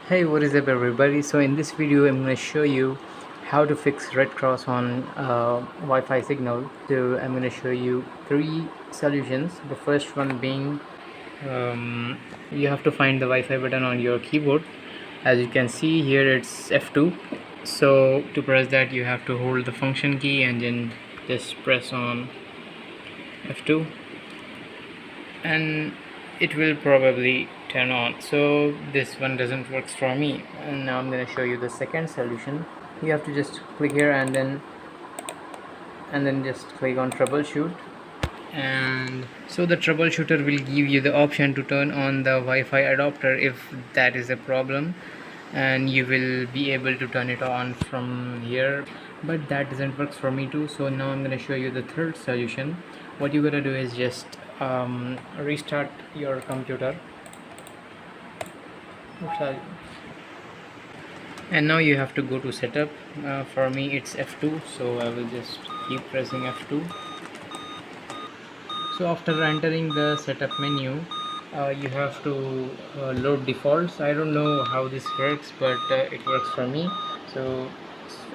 Hey, what is up everybody? So in this video I'm going to show you how to fix red cross on Wi-Fi signal. So I'm going to show you three solutions. The first one being you have to find the Wi-Fi button on your keyboard. As you can see here, it's F2. So to press that you have to hold the function key and then just press on F2 and it will probably turn on. So this one doesn't work for me, and now I'm going to show you the second solution. You have to just click here and then just click on troubleshoot, and so the troubleshooter will give you the option to turn on the Wi-Fi adapter if that is a problem, and you will be able to turn it on from here. But that doesn't work for me too, so now I'm going to show you the third solution. What you're going to do is just restart your computer. Oops, and now you have to go to setup. For me it's F2, so I will just keep pressing F2. So after entering the setup menu, you have to load defaults. I don't know how this works, but it works for me. So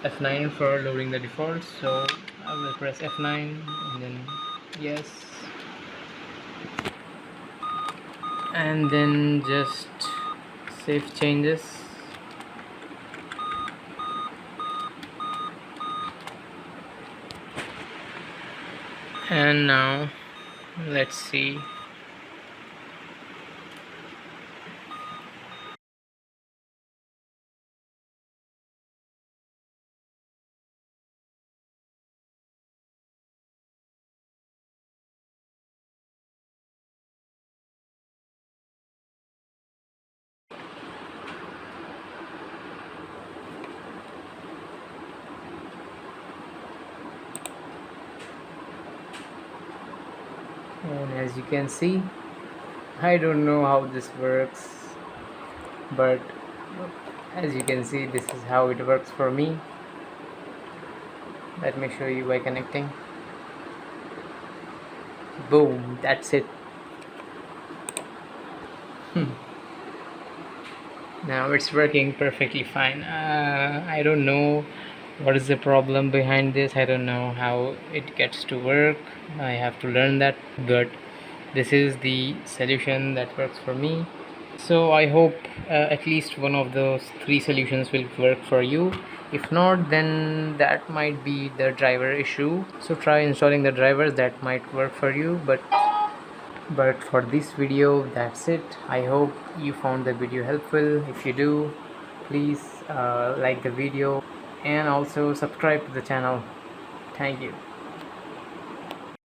F9 for loading the defaults, so I will press F9 and then yes, and then just save changes. And now let's see. And as you can see, I don't know how this works, but as you can see, this is how it works for me. Let me show you by connecting. Boom, that's it. Now it's working perfectly fine. I don't know what is the problem behind this. I don't know how it gets to work. I have to learn that, but this is the solution that works for me. So I hope at least one of those three solutions will work for you. If not, then that might be the driver issue. So try installing the drivers, that might work for you. But for this video, that's it. I hope you found the video helpful. If you do, please like the video and also subscribe to the channel. Thank you.